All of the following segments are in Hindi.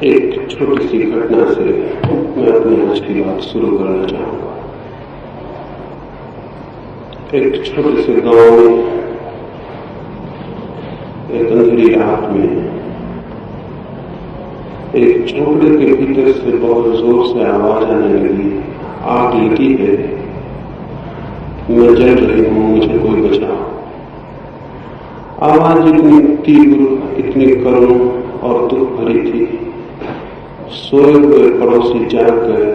एक छोटी सी घटना से मैं अपनी आज की बात शुरू करना चाहूंगा। एक छोटे से गांव में एक अंधेरी रात में एक झोपड़े के भीतर से बहुत जोर से आवाज आने लगी, आग लगी है, मैं जल रही हूं, मुझे कोई बचाओ। आवाज इतनी तीव्र, इतनी करुण और दुख भरी थी। सोए हुए पड़ोसी जाग गए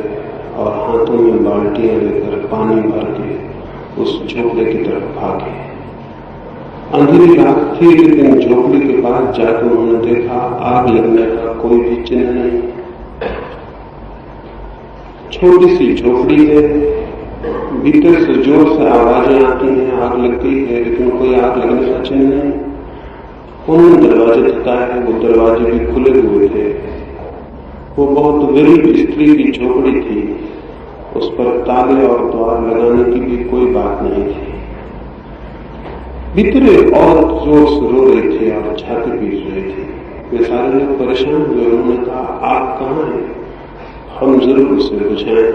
और हाथों में बाल्टियां लेकर पानी भर के उस झोपड़े की तरफ भागे। अंधेरी रात थी, लेकिन झोपड़ी के पास जाकर उन्होंने देखा आग लगने का कोई भी चिन्ह नहीं। छोटी सी झोपड़ी है, भीतर से जोर से आवाजें आती हैं, आग लग गई है, लेकिन कोई आग लगने का चिन्ह नहीं। उन्होंने दरवाजे तकाए, वो दरवाजे भी खुले हुए थे। वो बहुत गरीब स्त्री की झोपड़ी थी, उस पर ताले और द्वार लगाने की भी कोई बात नहीं थी। भीतर एक औरत जोर से रो रही थी और छाती पीट रही थी। वे सारे लोग परेशान हुए। उन्होंने कहा, आग कहाँ है, हम जरूर उसे बुझाएं।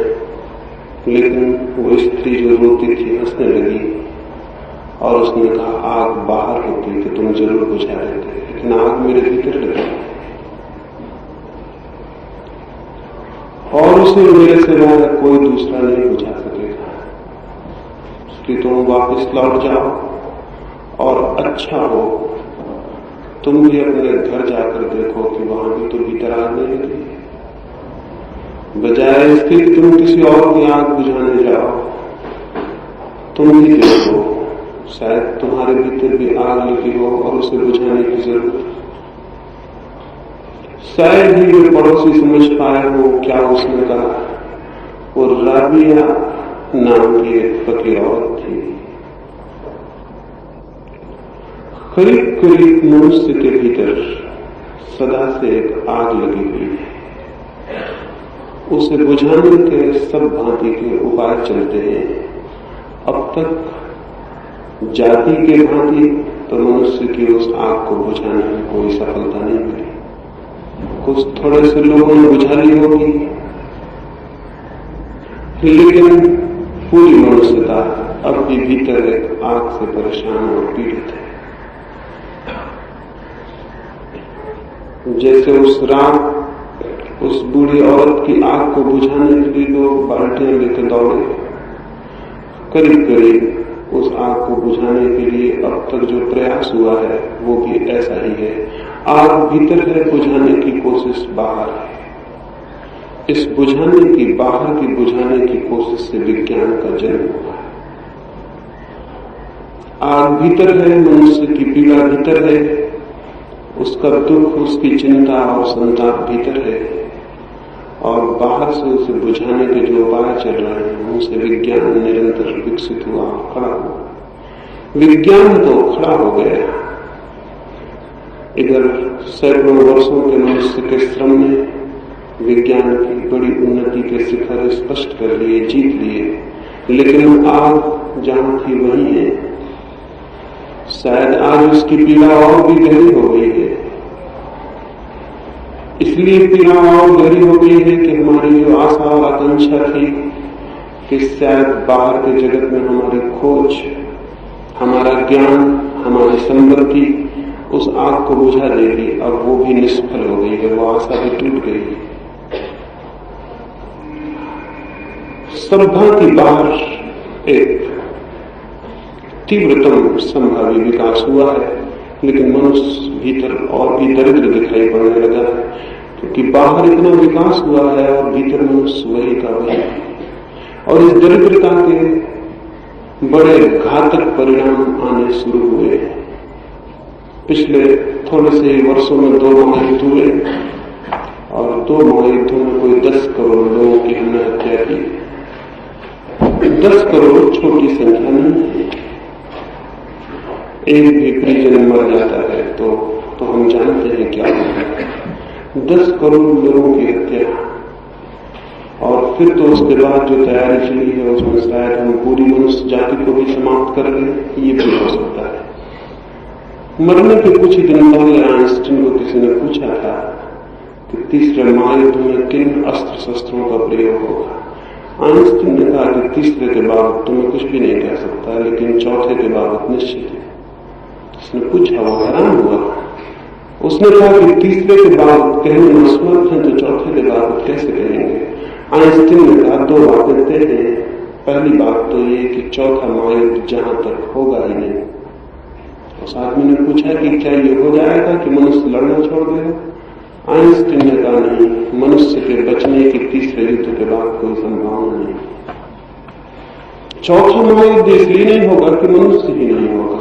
लेकिन वो स्त्री जो रोती थी हंसने लगी और उसने कहा, आग बाहर होती तो तुम जरूर बुझा देते, लेकिन आग मेरे भीतर लगी और उसे मेरे सिवाय कोई दूसरा नहीं बुझा सकेगा। इसलिए तुम वापस लौट जाओ और अच्छा हो तुम भी अपने घर जाकर देखो कि वहां भी तो भीतर आग नहीं लगी। बजाय इसके कि तुम किसी और की आग बुझाने जाओ, तुम ही देखो, शायद तुम्हारे भीतर भी आग लगी हो और उसे बुझाने की जरूरत। शायद ही वे पड़ोसी समझ पाए हो क्या उसने कहा। वो राबिया नाम की एक फकीर औरत थी। करीब करीब मनुष्य के भीतर सदा से एक आग लगी हुई है। उसे बुझाने के सब भांति के उपाय चलते हैं। अब तक जाति के भांति तो मनुष्य की उस आग को बुझाने में कोई सफलता नहीं मिली। कुछ थोड़े से लोगों ने बुझा ली होगी, लेकिन पूरी मनुष्यता अब भी भीतर एक आग से परेशान और पीड़ित है। जैसे उस रात उस बूढ़ी औरत की आग को बुझाने के लिए लोग बाल्टियां लेकर दौड़े, करीब करीब उस आग को बुझाने के लिए अब तक जो प्रयास हुआ है वो भी ऐसा ही है। आग भीतर है, बुझाने की कोशिश बाहर है। इस बुझाने की, बाहर की बुझाने की कोशिश से विज्ञान का जन्म हुआ है। आग भीतर है, मनुष्य की पीड़ा भीतर है, उसका दुख, उसकी चिंता और संताप भीतर है, और बाहर से उसे बुझाने के जो उपाय चल रहे हैं उनसे विज्ञान निरंतर विकसित हुआ, खड़ा हुआ। विज्ञान तो खड़ा हो गया। इधर सैकड़ों वर्षों के मनुष्य के श्रम ने विज्ञान की बड़ी उन्नति के शिखर स्पष्ट कर लिए, जीत लिए, लेकिन आग जहां थी वहीं है। शायद आज उसकी पीड़ा और भी गहरी हो गई है। इसलिए पीड़ा और गहरी हो गई है कि हमारी जो आशा और आकांक्षा थी कि शायद बाहर के जगत में हमारी खोज, हमारा ज्ञान, हमारी समृद्धि उस आग को बुझा देगी, अब वो भी निष्फल हो गई है, वो आशा भी टूट गई है। सभ्यता की बाहर एक तीव्रतम संभावी विकास हुआ है, लेकिन मनुष्य भीतर और भी दरिद्र दिखाई पड़ने लगा है, क्योंकि बाहर इतना विकास हुआ है और भीतर मनुष्य वही का वही है। और इस दरिद्रता के बड़े घातक परिणाम आने शुरू हुए। पिछले थोड़े से वर्षों में 2 महायुद्ध हुए और 2 महायुद्धों में कोई 10 करोड़ लोगों की हमने हत्या की। 10 करोड़ छोटी संख्या नहीं है। एक भी परिजन मर जाता है तो हम जानते हैं क्या होता है। 10 करोड़ लोगों की हत्या, और फिर तो उसके बाद जो तैयारी चली है उसमें शायद हम पूरी मनुष्य जाति को भी समाप्त कर लें, ये भी हो सकता है। मरने के कुछ ही दिन पहले आइंस्टीन को किसी ने पूछा था कि तीसरे महायुद्ध में किन अस्त्र शस्त्रों का प्रयोग होगा। आइंस्टीन ने कहा कि तीसरे के बाबत तो मैं कुछ भी नहीं कह सकता, लेकिन चौथे के बाबत निश्चित है। उसने पूछा, वो हैरान हुआ। उसने कहा कि तीसरे के बाबत कहने में असमर्थ हैं तो चौथे के बाबत कैसे कहेंगे। आइंस्टीन ने कहा, दो बातें तय हैं। पहली बात तो ये कि चौथा महायुद्ध जहां तक होगा ही नहीं। उस आदमी ने पूछा कि क्या ये हो जाएगा कि मनुष्य लड़ना छोड़ देगा। आइंस्टीन ने कहा, नहीं, मनुष्य के बचने की तीसरे युद्ध के बाद कोई संभावना नहीं। चौथा महायुद्ध इसलिए नहीं होगा कि मनुष्य ही नहीं होगा,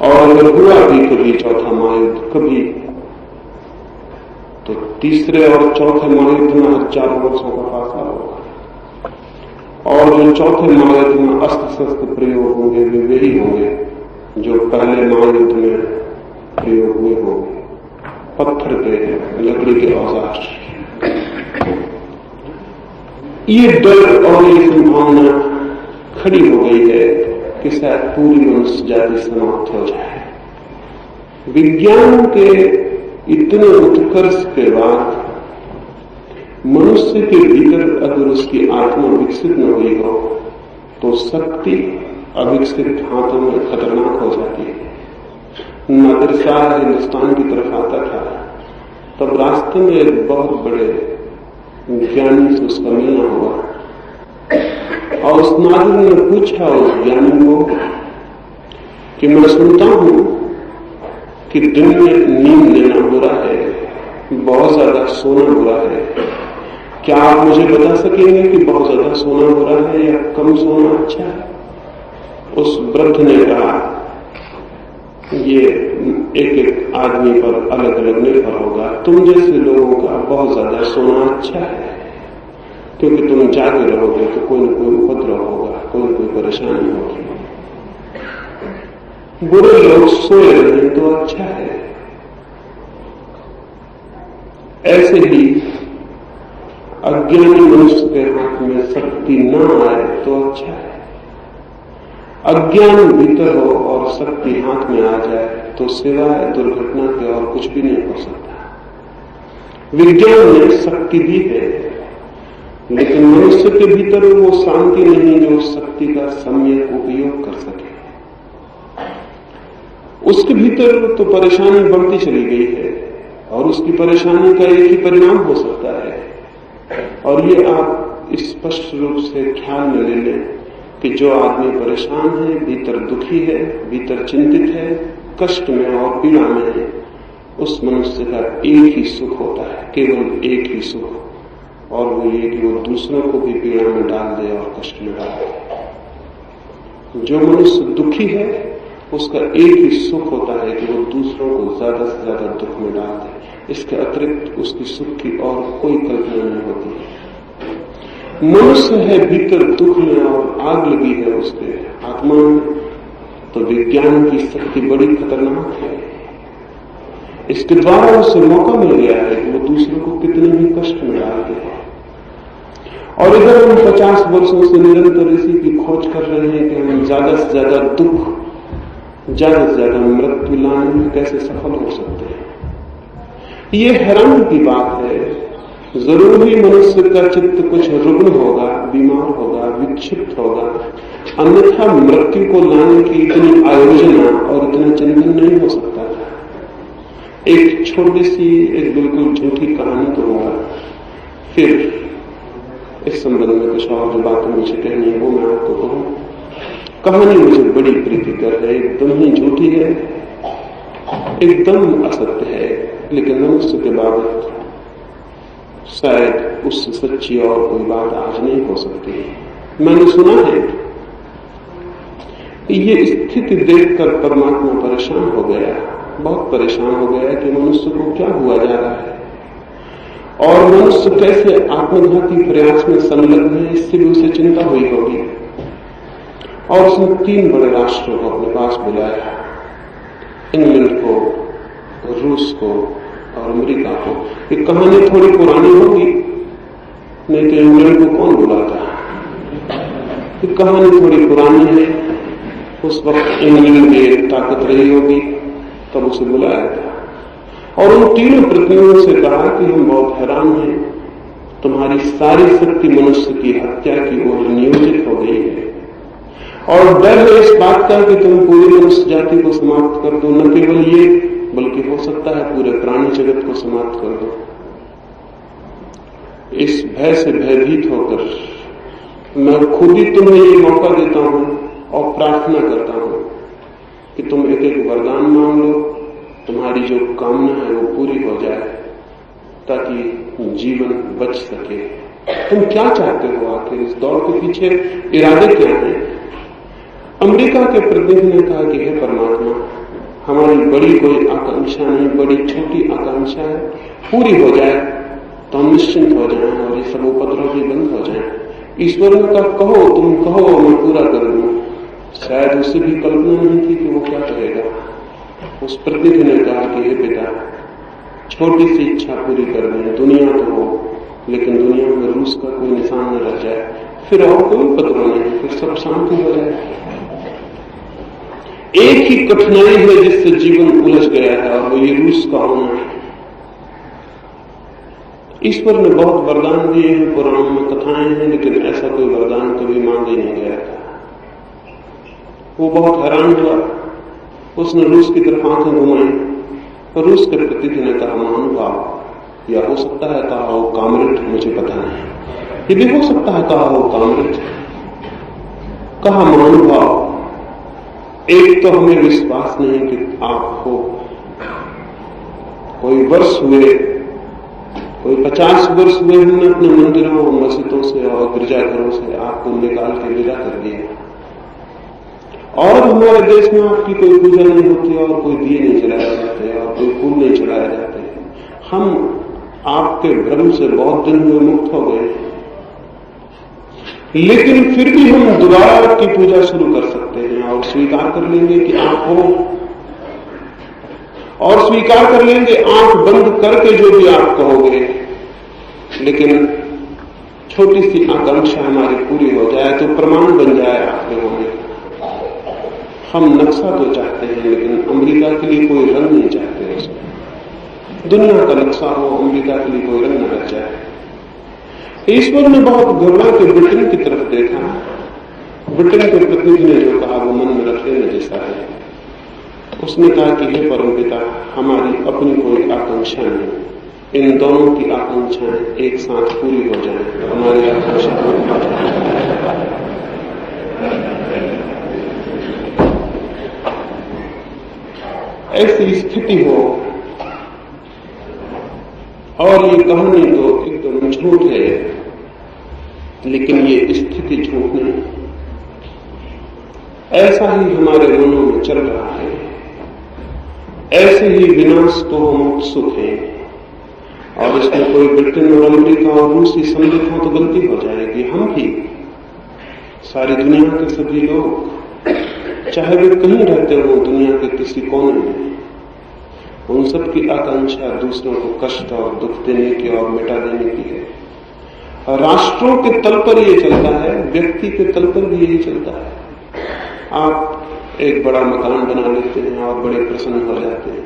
और अगर हुआ भी कभी चौथा महायुद्ध कभी, तो तीसरे और चौथे महायुद्ध में हजारों वर्षों का फासला होगा, और जो चौथे महायुद्ध में अस्त्र शस्त्र प्रयोग होंगे वे वही होंगे जो पहले महायुद्ध में प्रयोग हुए होंगे, पत्थर के, लकड़ी के औजार। ये डर और ये संभावना खड़ी हो गई है कि शायद पूरी मनुष्य जाति समाप्त हो जाए। विज्ञान के इतने उत्कर्ष के बाद मनुष्य के भीतर अगर उसकी आत्मा विकसित न हुई हो तो शक्ति अविकसित हाथों में खतरनाक हो जाती है। नादिर शाह हिंदुस्तान की तरफ आता था, तब रास्ते में एक बहुत बड़े ज्ञानी से उसका मिलना हुआ, और उस नादिर ने पूछा उस ज्ञानी को कि मैं सुनता हूं कि दिन में नींद लेना बुरा है, बहुत ज्यादा सोना बुरा है, क्या आप मुझे बता सकेंगे कि बहुत ज्यादा सोना बुरा है या कम सोना अच्छा है? उस वृद्ध ने कहा, ये एक एक आदमी पर अलग अलग निर्भर होगा। तुम जैसे लोगों का बहुत ज्यादा सोना अच्छा है, क्योंकि तुम जागे रहोगे तो कोई न कोई उपद्रव होगा, कोई न कोई परेशानी होगी। बुरे लोग सोए रहे तो अच्छा है। ऐसे ही अज्ञानी मनुष्य के हाथ में शक्ति न आए तो अच्छा है। अज्ञान भीतर हो और शक्ति हाथ में आ जाए तो सिवाय दुर्घटना के और कुछ भी नहीं हो सकता। विज्ञान में शक्ति भी है, लेकिन मनुष्य के भीतर वो शांति नहीं जो उस शक्ति का सम्यक उपयोग कर सके। उसके भीतर तो परेशानी बढ़ती चली गई है, और उसकी परेशानी का एक ही परिणाम हो सकता है, और ये आप स्पष्ट रूप से ख्याल में ले लें कि जो आदमी परेशान है, भीतर दुखी है, भीतर चिंतित है, कष्ट में और पीड़ा में है, उस मनुष्य का एक ही सुख होता है, केवल एक ही सुख, और वो ये कि वो दूसरों को भी पीड़ा में डाल दे और कष्ट में डाल दे। जो मनुष्य दुखी है उसका एक ही सुख होता है कि वो दूसरों को ज्यादा से ज्यादा दुख में डाल दे। इसके अतिरिक्त उसकी सुख की और कोई कल्पना नहीं होती है। मनुष्य है भीतर दुख में और आग लगी है उसके आत्मा में, तो विज्ञान की शक्ति बड़ी खतरनाक है। इसके द्वारा उसे मौका मिल गया है कि वो दूसरों को कितने भी कष्ट में डाल दे। और इधर हम 50 वर्षों से निरंतर इसी की खोज कर रहे हैं कि हम ज्यादा से ज्यादा दुख, ज्यादा से ज्यादा मृत्यु लाने में कैसे सफल हो सकते हैं। ये हैरानी की बात है। जरूर ही मनुष्य का चित्त कुछ रुग्ण होगा, बीमार होगा, विक्षिप्त होगा, अन्यथा मृत्यु को लाने की इतनी आयोजना और इतना चिंतन नहीं हो सकता था। एक छोटी सी, एक बिल्कुल झूठी कहानी कहूंगा, फिर इस संबंध में कुछ और जो बातें मुझे कहनी है वो मैं आपको कहूं। कहानी मुझे बड़ी प्रीतिकर है, एकदम ही झूठी है, एकदम असत्य है, लेकिन मनुष्य के बाबत शायद उससे सच्ची और कोई बात आज नहीं हो सकती। मैंने सुना है ये स्थिति देखकर परमात्मा परेशान हो गया, बहुत परेशान हो गया कि मनुष्य को क्या हुआ जा रहा है और मनुष्य कैसे आत्मघाती प्रयास में संलग्न है, इससे भी उसे चिंता हुई होगी। और उसने 3 बड़े राष्ट्रों को अपने पास बुलाया, इंग्लैंड को, रूस को और अमेरिका को। ये कहानी थोड़ी पुरानी होगी, नहीं तो इंग्लैंड को कौन बुलाता। ये कहानी थोड़ी पुरानी है, उस वक्त इंग्लैंड में ताकत रही होगी तब उसे बुलाया था। और उन तीनों प्रतिनिधियों से कहा कि हम बहुत हैरान हैं, तुम्हारी सारी शक्ति मनुष्य की हत्या की ओर नियोजित हो गई है और डर है इस बात का कि तुम पूरी मनुष्य जाति को समाप्त कर दो, न केवल ये बल्कि हो सकता है पूरे प्राणी जगत को समाप्त कर दो। इस भय से भयभीत होकर मैं खुद ही तुम्हें ये मौका देता हूं और प्रार्थना करता हूं कि तुम एक एक वरदान मांग लो, तुम्हारी जो कामना है वो पूरी हो जाए ताकि जीवन बच सके। तुम क्या चाहते हो आखिर? इस दौड़ के पीछे इरादे क्या हैं? अमेरिका के प्रतिनिधि ने कहा कि हे परमात्मा, हमारी बड़ी कोई आकांक्षा नहीं, बड़ी छोटी आकांक्षा है, पूरी हो जाए तो हम निश्चिंत हो जाएं और ये सब उपद्रव भी बंद हो जाए। ईश्वर ने कहा कहो, तुम कहो, मैं पूरा कर दूं। शायद उसे भी कल्पना नहीं थी कि वो क्या कहेगा। उस प्रतिनिधि ने कहा कि हे पिता, छोटी सी इच्छा पूरी कर दें, दुनिया तो हो लेकिन दुनिया में रूस का कोई निशान न रह जाए, फिर और कोई उपद्रव नहीं, फिर सब शांति हो जाए। एक ही कठिनाई है जिससे जीवन उलझ गया है और वो ये रूस का होना है। ईश्वर ने बहुत वरदान दिए हैं, पुराणों में कथाएं हैं, लेकिन ऐसा कोई वरदान कभी मांगा ही नहीं गया था। वो बहुत हैरान हुआ, उसने रूस की तरफ आंखें घुमाई और रूस के प्रतिनिधि ने कहा महानुभाव, या हो सकता है कहा हो कामरेड, मुझे पता नहीं, ये भी हो सकता है कहा हो कामरेड। कहा महानुभाव, एक तो हमें विश्वास नहीं कि आप हो। कोई वर्ष हुए, कोई 50 वर्ष हुए हमने अपने मंदिरों और मस्जिदों से और गिरजाघरों से आपको निकाल के विदा कर दिया और हमारे देश में आपकी कोई पूजा नहीं होती और कोई दिए नहीं जलाए जाते और कोई फूल नहीं चढ़ाए जाते। हम आपके भ्रम से बहुत दिन में मुक्त हो गए, लेकिन फिर भी हम दोबारा आपकी पूजा शुरू कर सकते हैं और स्वीकार कर लेंगे कि आप हो, और स्वीकार कर लेंगे आंख बंद करके जो भी आप कहोगे। लेकिन छोटी सी आकांक्षा हमारी पूरी हो जाए तो प्रमाण बन जाए आपके होने का। हम नक्शा तो चाहते हैं लेकिन अमेरिका के लिए कोई रंग नहीं चाहते उसमें। दुनिया का नक्शा हो, अमेरिका के लिए कोई रंग न रच जाए। ईश्वर ने बहुत घबरा के ब्रिटेन की तरफ देखा। ब्रिटेन के प्रतिनिधि ने जो कहा वो मन में रख लेने जैसा है। उसने कहा कि हे परमपिता, हमारी अपनी कोई आकांक्षा नहीं, इन दोनों की आकांक्षाएं एक साथ पूरी हो जाए तो हमारी आकांक्षा पूरी हो जाए। ऐसी स्थिति हो, और ये कहानी तो एकदम झूठ है, लेकिन ये स्थिति झूठ नहीं, ऐसा ही हमारे मनों में चल रहा है। ऐसे ही विनाश को हम उत्सुक हैं और इसमें कोई ब्रिटेन और अमेरिका और रूसी सम्मिलित हो तो गलती हो जाएगी। हम भी, सारी दुनिया के सभी लोग, चाहे वे कहीं रहते हो दुनिया के किसी कोने में, उन सबकी आकांक्षा दूसरों को कष्ट और दुख देने की और मिटा देने की है। राष्ट्रों के तल पर यह चलता है, व्यक्ति के तल पर भी यही चलता है। आप एक बड़ा मकान बना लेते हैं और बड़े प्रसन्न हो जाते हैं।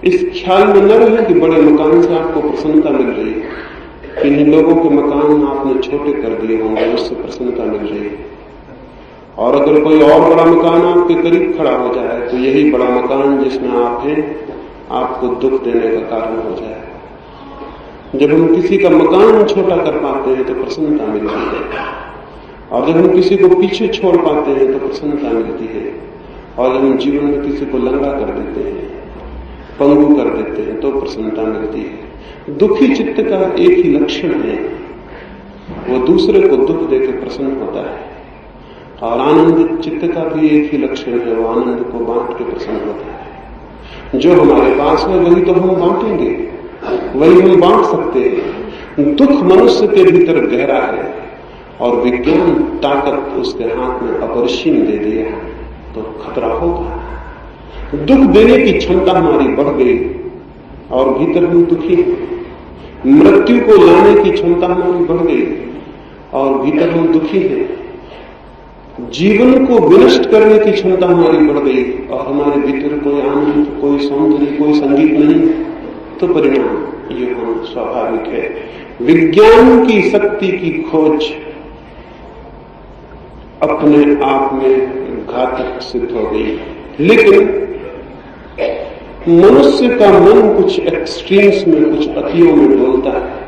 इस ख्याल में न रहे कि बड़े मकान से आपको प्रसन्नता मिल रही है, किन्हीं लोगों के मकान आपने छोटे कर दिए होंगे, उससे प्रसन्नता मिल रही है। और अगर कोई और बड़ा मकान आपके करीब खड़ा हो जाए तो यही बड़ा मकान जिसमें आप हैं आपको दुख देने का कारण हो जाए। जब हम किसी का मकान छोटा कर पाते हैं तो प्रसन्नता मिलती है, और जब हम किसी को पीछे छोड़ पाते हैं तो प्रसन्नता मिलती है, और जब हम जीवन में किसी को लंगड़ा कर देते हैं, पंगु कर देते हैं तो प्रसन्नता मिलती है। दुखी चित्त का एक ही लक्षण है, वो दूसरे को दुख देकर प्रसन्न होता है, और आनंदित चित्त का भी एक ही लक्षण है, वो आनंद को बांट के प्रसन्न होता है। जो हमारे पास है वही तो हम बांटेंगे, वही हम बांट सकते हैं। दुख मनुष्य के भीतर गहरा है और विज्ञान ताकत उसके हाथ में अपरिसीम दे दिया तो खतरा होगा। दुख देने की क्षमता हमारी बढ़ गई और भीतर हम दुखी हैं। मृत्यु को लाने की क्षमता हमारी बढ़ गई और भीतर हम दुखी हैं। जीवन को विनष्ट करने की क्षमता हमारी बढ़ गई और हमारे भीतर कोई आनंद, कोई सौंदर्य, कोई संगीत नहीं। तो परिणाम ये होना स्वाभाविक है। विज्ञान की शक्ति की खोज अपने आप में घातक सिद्ध हो गई, लेकिन मनुष्य का मन कुछ एक्सट्रीम्स में, कुछ अतियों में डोलता है।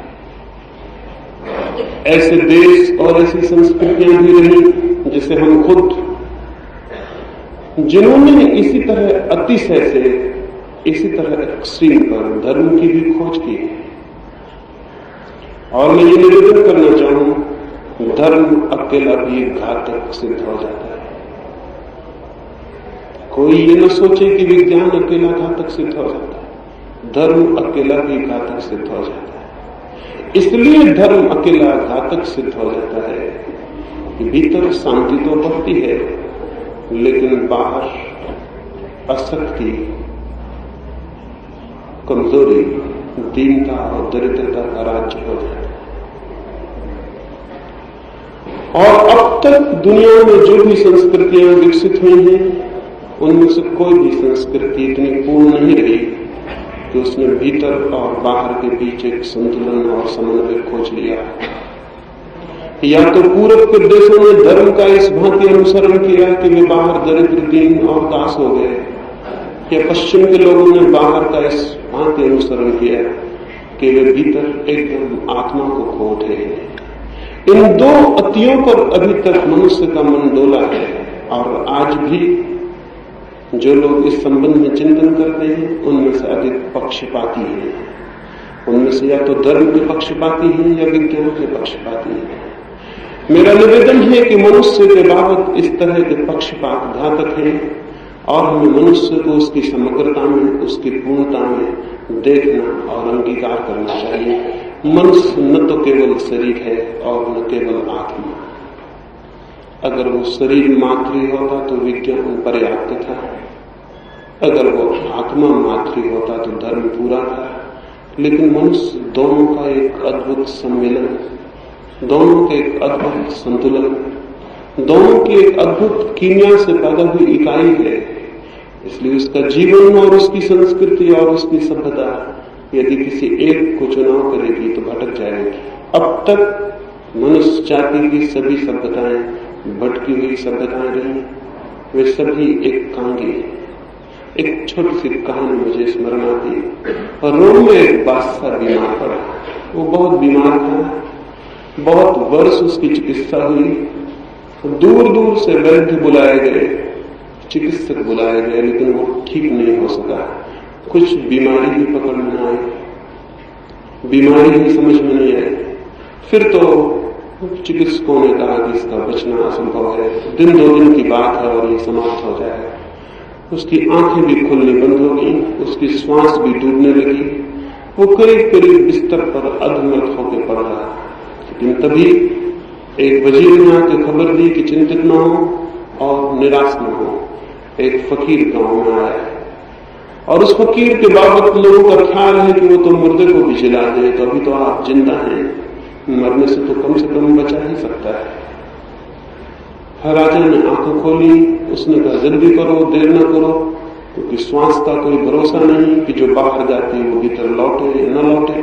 ऐसे देश और ऐसी संस्कृतियां भी रही जिसे हम खुद, जिन्होंने इसी तरह अतिशय से, इसी तरह एक्सट्रीम पर धर्म की भी खोज की है। और मैं ये निवेदन करना चाहूं, धर्म अकेला भी घातक सिद्ध हो जाता है। कोई ये न सोचे कि विज्ञान अकेला घातक सिद्ध हो जाता है, धर्म अकेला भी घातक सिद्ध हो जाता है। इसलिए धर्म अकेला घातक सिद्ध हो जाता है कि भीतर शांति तो बढ़ती है, लेकिन बाहर अशक्ति, कमजोरी, दीनता और दरिद्रता का राज्य हो जाता है। और अब तक दुनिया में जो भी संस्कृतियां विकसित हुई हैं, उनमें से कोई भी संस्कृति इतनी पूर्ण नहीं रही कि उसने भीतर और बाहर के बीच एक संतुलन और समन्वय खोज लिया। या तो पूर्व के देशों ने धर्म का इस भांति अनुसरण किया कि वे बाहर दरिद्र, दीन और दास हो गए, या पश्चिम के लोगों ने बाहर का इस भांति अनुसरण किया कि वे भीतर एकदम आत्मा को खो उठे हैं। इन दो अतियों पर अभी तक मनुष्य का मन डोला है। और आज भी जो लोग इस संबंध में चिंतन करते हैं, उनमें से अधिक पक्षपाती हैं। उनमें से या तो धर्म के पक्षपाती हैं या विज्ञान के पक्षपाती हैं। मेरा निवेदन है कि मनुष्य के बाबत इस तरह के पक्षपात घातक हैं, और हमें मनुष्य को उसकी समग्रता में, उसकी पूर्णता में देखना और अंगीकार करना चाहिए। मनुष्य न तो केवल शरीर है और न केवल आत्मा। अगर वो शरीर मात्र ही होता तो विज्ञान पर्याप्त था, अगर वो आत्मा मात्र ही होता तो धर्म पूरा था। लेकिन मनुष्य दोनों का एक अद्भुत सम्मेलन, दोनों के एक अद्भुत संतुलन, दोनों की एक अद्भुत कीमिया से पैदा हुई इकाई है। इसलिए उसका जीवन और उसकी संस्कृति और उसकी सभ्यता यदि किसी एक को चुनाव करेगी तो भटक जाएगी। अब तक मनुष्य जाति की सभी सभ्यताएं भटकी हुई सभ्यताएं रही, वे सभी एक कांगे। एक छोटी सी कहानी मुझे स्मरण आती। रोम में एक बादशाह बीमार पड़ा। वो बहुत बीमार था, बहुत वर्ष उसकी चिकित्सा हुई, दूर दूर से वैद्य बुलाए गए, चिकित्सक बुलाए गए, लेकिन वो ठीक नहीं हो सका। कुछ बीमारी ही पकड़ में आई, बीमारी ही समझ में नहीं आई। फिर तो चिकित्सकों ने कहा कि इसका बचना असंभव है, दिन दो दिन की बात है और ये समाप्त हो जाएगा। उसकी आंखें भी खुलनी बंद हो गई, उसकी श्वास भी डूबने लगी, वो करीब करीब बिस्तर पर अधमर्त होकर पड़ रहा। लेकिन तभी एक वजीर ने आकर खबर दी कि चिंतित न हो और निराश न हो। एक फकीर गांव में आया और उस फकीर के बाबत लोगों का ख्याल है कि वो तो मुर्दे को भी जिला दे, तो अभी तो आप जिंदा हैं, मरने से तो कम से कम बचा ही सकता है। राजा ने आंखें खोली, उसने कहा जल्दी करो, देर न करो, क्योंकि श्वास का कोई भरोसा नहीं कि जो बाहर जाती है वो भीतर लौटे या न लौटे।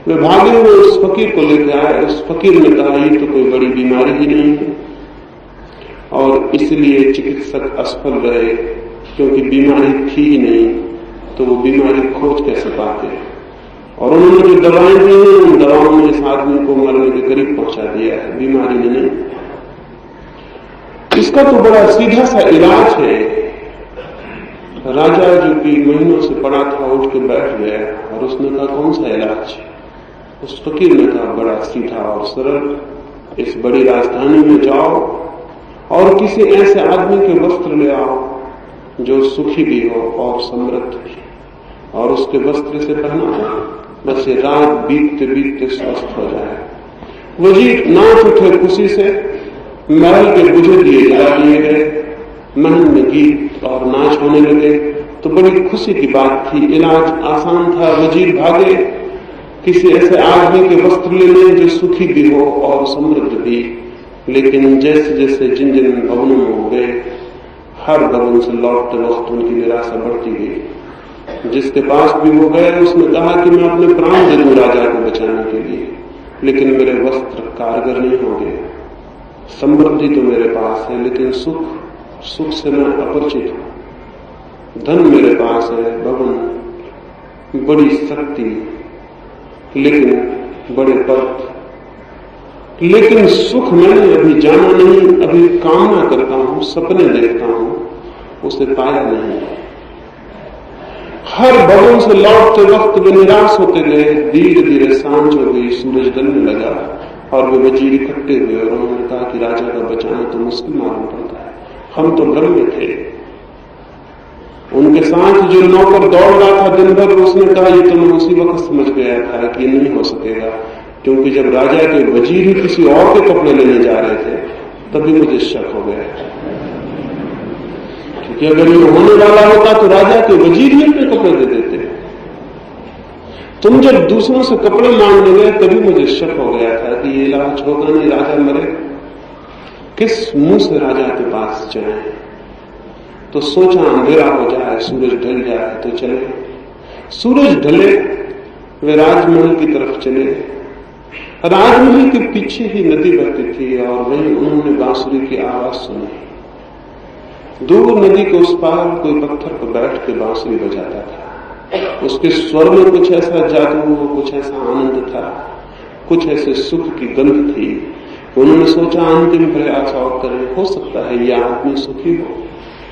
वे भागे हुए उस फकीर को लेकर आए। उस फकीर ने कहा ये तो कोई बड़ी बीमारी ही नहीं है, और इसलिए चिकित्सक असफल रहे, क्योंकि बीमारी थी ही नहीं, तो वो बीमारी खोज कैसे पाते। और उन्होंने जो दवाएं दी हैं, उन दवाओं ने इस आदमी को मरने के करीब पहुंचा दिया है, बीमारी ने नहीं। इसका तो बड़ा सीधा सा इलाज है। राजा जो कि महीनों से पड़ा था उठ के बैठ गया और उसने कहा कौन सा इलाज? उस फकीर ने कहा बड़ा सीधा और सरल, इस बड़ी राजधानी में जाओ और किसी ऐसे आदमी के वस्त्र ले आओ जो सुखी भी हो और समृद्ध भी, और उसके वस्त्र से पहना हो, बस ये रात बीतते बीतते स्वस्थ हो जाए। वजीर नाच उठे खुशी से, महल के बुझे दिए जला दिए गए, महल में गीत और नाच होने लगे। तो बड़ी खुशी की बात थी, इलाज आसान था। वजीर भागे किसी ऐसे आदमी के वस्त्र लेने जो सुखी भी हो और समृद्ध भी। लेकिन जैसे जैसे जिन जिन भवनों में हो गए, हर भवन से लौटते वक्त उनकी निराशा बढ़ती गई। जिसके पास भी वो गए उसने कहा कि मैं अपने प्राण दे दूं राजा को बचाने के लिए, लेकिन मेरे वस्त्र कारगर नहीं होंगे। समृद्धि तो मेरे पास है, लेकिन सुख से मैं अपरिचित हूं। धन मेरे पास है, भवन, बड़ी शक्ति, लेकिन बड़े पद, लेकिन सुख मैंने अभी जाना नहीं, अभी कामना करता हूं, सपने देखता हूं, उसे पाया नहीं। हर भवन से लौटते वक्त वे निराश होते गए। धीरे धीरे सांझ हो गई, सूरज ढलने लगा और वे वजीर इकट्ठे हुए और उन्होंने कहा कि राजा का बचाना तो मुश्किल मालूम पड़ता है, हम तो भ्रम में थे। उनके साथ जो नौकर दौड़ रहा था दिन भर, उसने कहा ये तो मैं उसी वक्त समझ गया था कि ये नहीं हो सकेगा, क्योंकि जब राजा के वजीर ही किसी और के कपड़े लेने जा रहे थे तभी मुझे शक हो गया, क्योंकि अगर ये होने वाला होता तो राजा के वजीर ही अपने कपड़े दे देते। तुम जब दूसरों से कपड़े मांगने गए तभी मुझे शक हो गया था कि ये इलाज होगा नहीं, राजा मरे, किस मुंह से राजा के पास जाए। तो सोचा अंधेरा हो जाए, सूरज ढल जाए तो चले। सूरज ढले, वे राजमहल की तरफ चले। राजमहल के पीछे ही नदी बहती थी और वहीं उन्होंने बांसुरी की आवाज सुनी। दूर नदी के उस पार कोई पत्थर पर बैठ के बांसुरी बजाता था। उसके स्वर में कुछ ऐसा जादू, कुछ ऐसा आनंद था, कुछ ऐसे सुख की गंध थी। उन्होंने सोचा अंतिम प्रयास और करें, हो सकता है यह आदमी सुखी हो।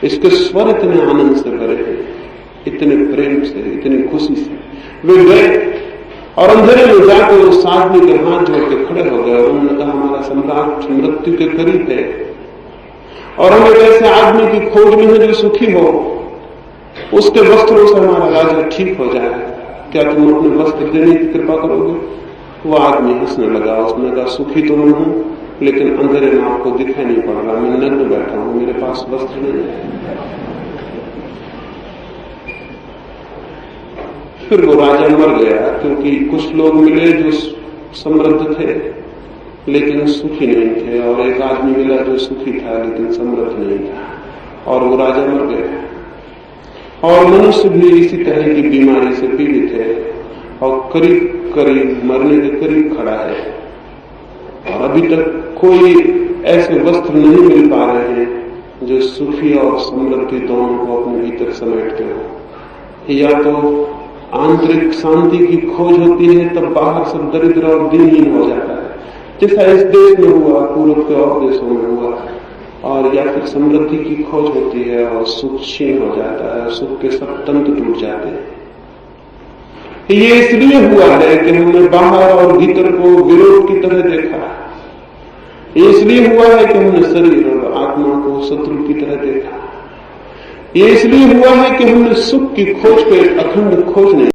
इसके स्वर इतने आनंद से भरे हैं, इतने प्रेम से, इतनी खुशी से। वे गए और अंधेरे में जाकर उस आदमी के हाथ जोड़ के खड़े हो गए और उन्होंने कहा हमारा सम्राट मृत्यु के करीब है और हमें ऐसे आदमी की खोज में है जो सुखी हो, उसके वस्त्रों से हमारा राजा ठीक हो जाए, क्या तुम अपने वस्त्र देने की कृपा करोगे? वो आदमी हंसने लगा। उसने कहा सुखी तो मैं हूं, लेकिन अंधेरे में आपको दिखाई नहीं पड़ रहा, मैं नग्न बैठा हूं, मेरे पास वस्त्र नहीं है। फिर वो राजा मर गया, क्योंकि कुछ लोग मिले जो समृद्ध थे लेकिन सुखी नहीं थे, और एक आदमी मिला जो सुखी था लेकिन समृद्ध नहीं था, और वो राजा मर गया। और मनुष्य भी इसी तरह की बीमारी से पीड़ित है और करीब करीब मरने के करीब खड़ा है, और अभी तक कोई ऐसे वस्त्र नहीं मिल पा रहे हैं जो सुखी और समृद्धि दोनों को अपने भीतर समेटते हो। या तो आंतरिक शांति की खोज होती है, तब बाहर सब दरिद्र और दीनहीन हो जाता है, जैसा इस देश में हुआ, पूर्व के और देशों में हुआ। और या फिर समृद्धि की खोज होती है और सुख क्षीण हो जाता है, सुख के सब तंत्र टूट जाते हैं। ये इसलिए हुआ है कि हमने बाहर और भीतर को विरोध की तरह देखा। ये इसलिए हुआ है कि हमने शरीर और आत्मा को शत्रु की तरह देखा। ये इसलिए हुआ है कि हमने सुख की खोज को एक अखंड खोज नहीं